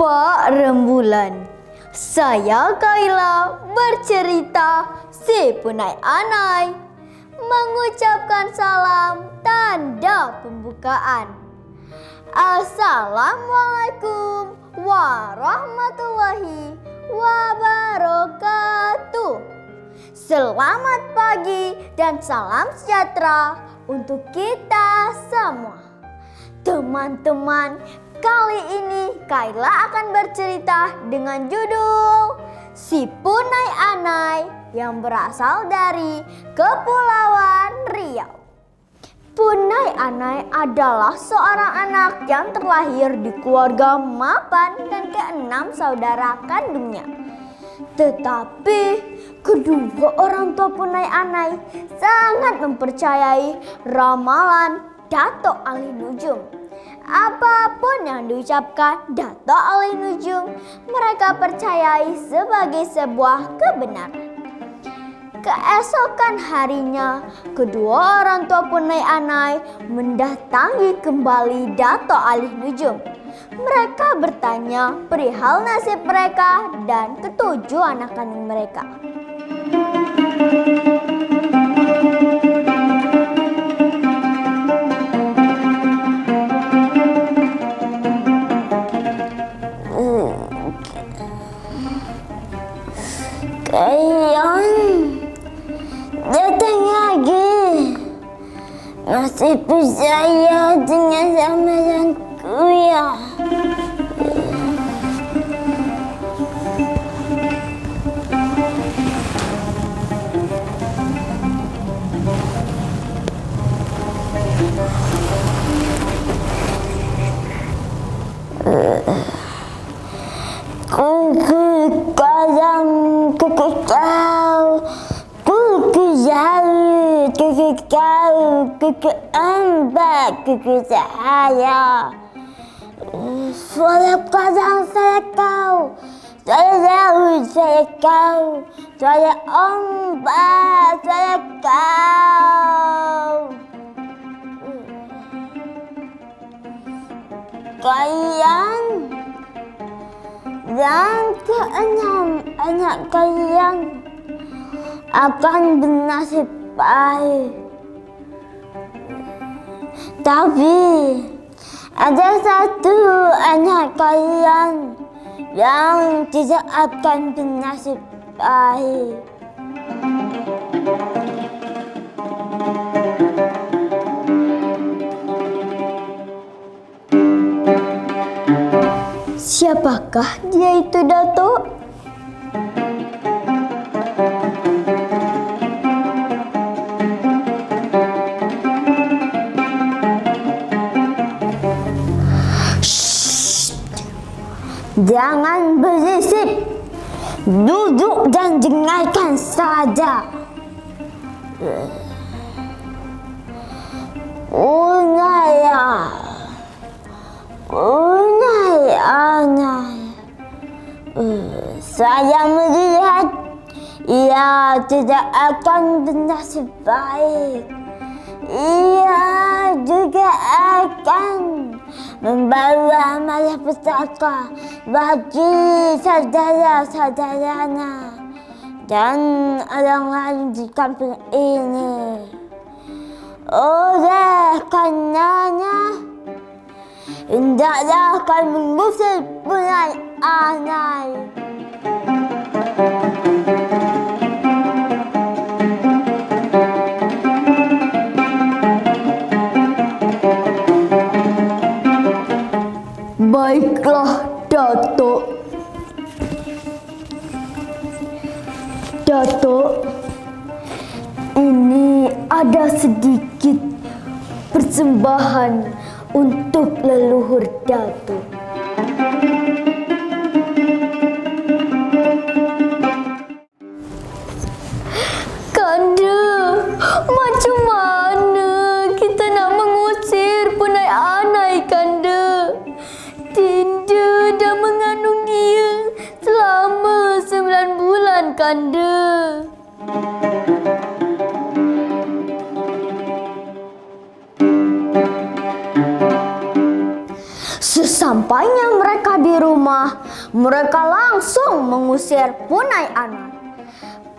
Pak Rembulan. Saya Kaila bercerita si Punai Anai mengucapkan salam tanda pembukaan. Assalamualaikum warahmatullahi wabarakatuh. Selamat pagi dan salam sejahtera untuk kita semua. Teman-teman, kali ini Kaila akan bercerita dengan judul Si Punai Anai yang berasal dari Kepulauan Riau. Punai Anai adalah seorang anak yang terlahir di keluarga mapan dan keenam saudara kandungnya. Tetapi kedua orang tua Punai Anai sangat mempercayai ramalan Dato' Ali Nujum. Apapun yang diucapkan Dato' Ali Nujum, mereka percayai sebagai sebuah kebenaran. Keesokan harinya, kedua orang tua Punai Anai mendatangi kembali Dato' Ali Nujum. Mereka bertanya perihal nasib mereka dan ketujuh anak kandung mereka. Kalian datang lagi, masih percaya dengan ramalanku ya? Kuku kadang kuku kau, kuku jauh, kuku kau, kuku embak, kuku cahaya. Suara kadang saya kau, suara jauh saya kau, suara ombak saya kau. Kalian dan keenam anak kalian akan bernasib baik. Tapi ada satu anak kalian yang tidak akan bernasib baik. Siapakah dia itu, Dato'? Shh. Jangan berisik. Duduk dan dengarkan saja. Punai Anai, saya melihat ia tidak akan bernasib baik. Ia juga akan membawa malapetaka bagi saudara-saudaranya dan orang lain di kampung ini. Oleh karenanya, hendaklah kau mengusir Punai Anai. Baiklah, Dato'. Dato', ini ada sedikit persembahan untuk leluhur Dato'. Kanda, macam mana kita nak mengusir Punai Anai, Kanda? Dinda dah mengandung dia selama 9 bulan, Kanda. Sesampainya mereka mereka di rumah, mereka langsung mengusir Punai Anai.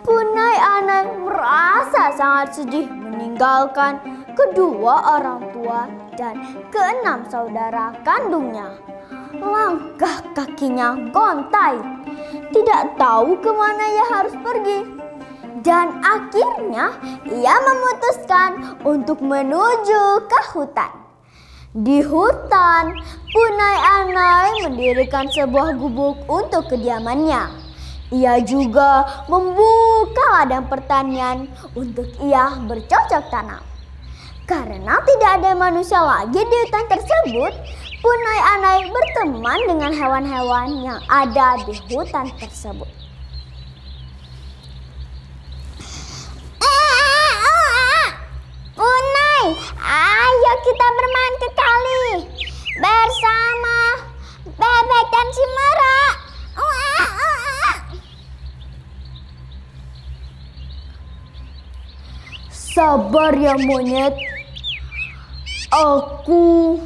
Punai Anai merasa sangat sedih meninggalkan kedua orang tua dan keenam saudara kandungnya. Langkah kakinya gontai, tidak tahu kemana ia harus pergi. Dan akhirnya ia memutuskan untuk menuju ke hutan. Di hutan, Punai Anai mendirikan sebuah gubuk untuk kediamannya. Ia juga membuka ladang pertanian untuk ia bercocok tanam. Karena tidak ada manusia lagi di hutan tersebut, Punai Anai berteman dengan hewan-hewan yang ada di hutan tersebut. Punai, ayo kita bermain ke kali bersama bebek dan si merak. Sabar ya monyet, aku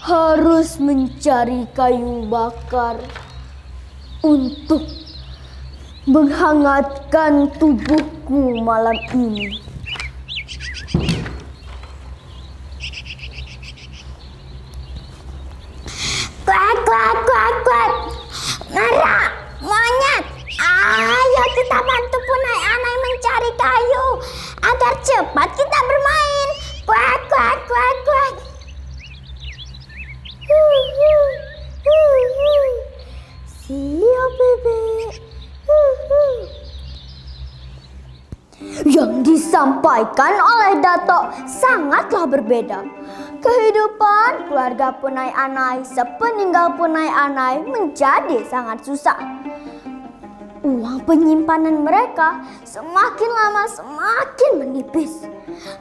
harus mencari kayu bakar untuk menghangatkan tubuhku malam ini. Kuak, kuak, kuak, kuak. Merak, monyet, ayo kita bantu Punai Anai mencari kayu agar cepat kita bermain. Kuak, kuak, kuak, kuak. Siap, bebek. Yang disampaikan oleh Dato sangatlah berbeda. Kehidupan keluarga Punai Anai sepeninggal Punai Anai menjadi sangat susah. Uang penyimpanan mereka semakin lama semakin menipis.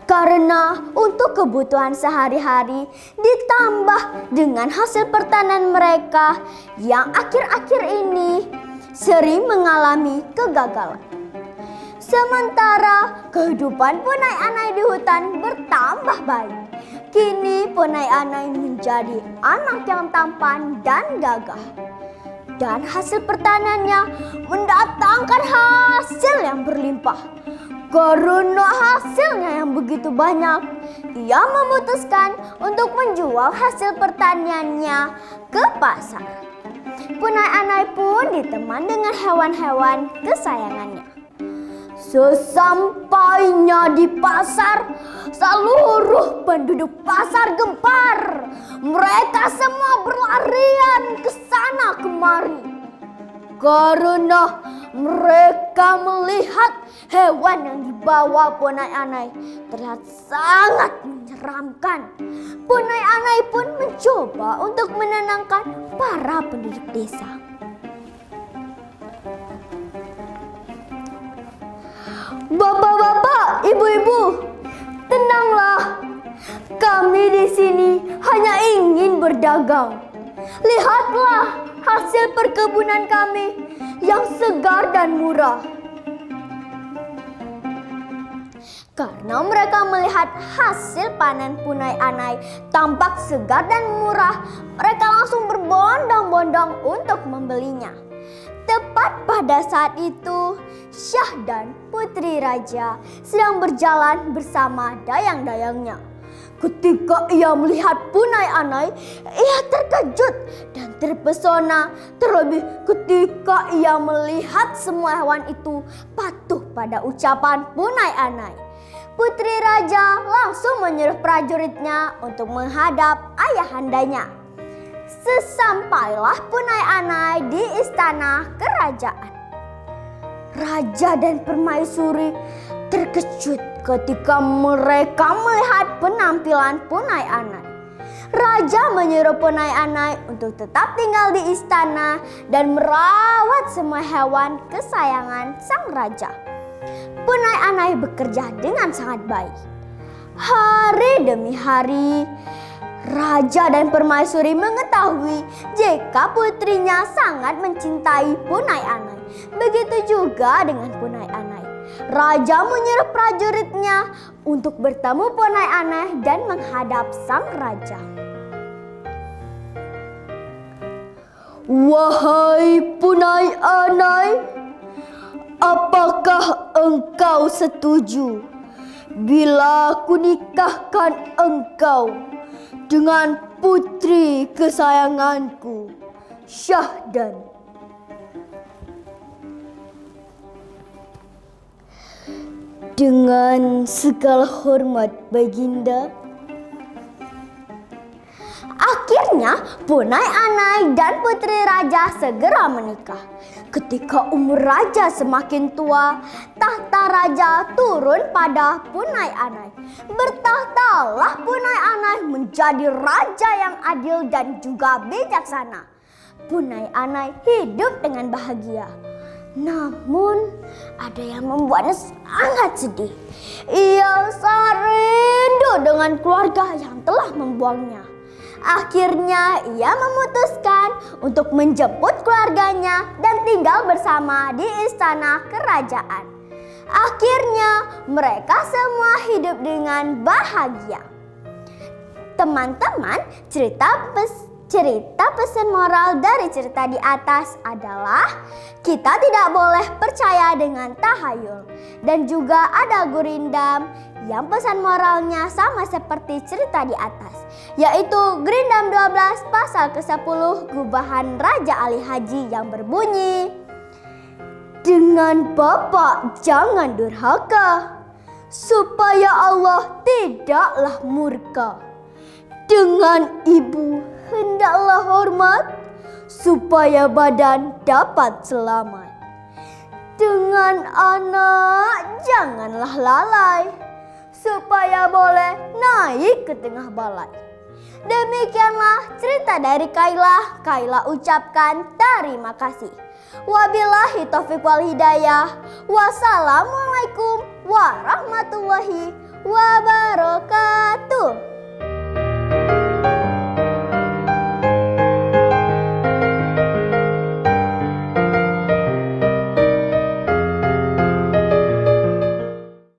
Karena untuk kebutuhan sehari-hari ditambah dengan hasil pertanian mereka yang akhir-akhir ini sering mengalami kegagalan. Sementara kehidupan Punai Anai di hutan bertambah baik. Kini Punai Anai menjadi anak yang tampan dan gagah. Dan hasil pertaniannya mendatangkan hasil yang berlimpah. Karena hasilnya yang begitu banyak, ia memutuskan untuk menjual hasil pertaniannya ke pasar. Punai Anai pun ditemani dengan hewan-hewan kesayangannya. Sesampainya di pasar, seluruh penduduk pasar gempar. Mereka semua berlarian ke sana kemari. Karena mereka melihat hewan yang dibawa Punai Anai terlihat sangat menyeramkan. Punai Anai pun mencoba untuk menenangkan para penduduk desa. Bapak-bapak, ibu-ibu, tenanglah. Kami di sini hanya ingin berdagang. Lihatlah hasil perkebunan kami yang segar dan murah. Karena mereka melihat hasil panen Punai Anai tampak segar dan murah, mereka langsung berbondong-bondong untuk membelinya. Tepat pada saat itu, Syah dan Putri Raja sedang berjalan bersama dayang-dayangnya. Ketika ia melihat Punai Anai, ia terkejut dan terpesona. Terlebih ketika ia melihat semua hewan itu patuh pada ucapan Punai Anai. Putri Raja langsung menyuruh prajuritnya untuk menghadap ayahandanya. Sesampailah Punai Anai di istana kerajaan. Raja dan permaisuri terkejut ketika mereka melihat penampilan Punai Anai. Raja menyuruh Punai Anai untuk tetap tinggal di istana dan merawat semua hewan kesayangan sang raja. Punai Anai bekerja dengan sangat baik. Hari demi hari, Raja dan permaisuri mengetahui jika putrinya sangat mencintai Punai Anai. Begitu juga dengan Punai Anai. Raja menyuruh prajuritnya untuk bertemu Punai Anai dan menghadap sang raja. Wahai Punai Anai, apakah engkau setuju bila kunikahkan engkau dengan putri kesayanganku, Syahdan? Dengan segala hormat, Baginda. Akhirnya Punai Anai dan putri raja segera menikah. Ketika umur raja semakin tua, tahta raja turun pada Punai Anai. Bertahtalah Punai Anai menjadi raja yang adil dan juga bijaksana. Punai Anai hidup dengan bahagia. Namun ada yang membuatnya sangat sedih. Ia sangat rindu dengan keluarga yang telah membuangnya. Akhirnya ia memutuskan untuk menjemput keluarganya dan tinggal bersama di istana kerajaan. Akhirnya mereka semua hidup dengan bahagia. Teman-teman, cerita pesan moral dari cerita di atas adalah kita tidak boleh percaya dengan tahayul. Dan juga ada gurindam yang pesan moralnya sama seperti cerita di atas, yaitu Gurindam 12 pasal ke-10 gubahan Raja Ali Haji yang berbunyi, dengan bapak jangan durhaka, supaya Allah tidaklah murka. Dengan ibu hendaklah hormat, supaya badan dapat selamat. Dengan anak janganlah lalai, supaya boleh naik ke tengah balai. Demikianlah cerita dari Kailah. Kailah ucapkan terima kasih. Wabillahi taufiq wal hidayah. Wassalamualaikum warahmatullahi wabarakatuh.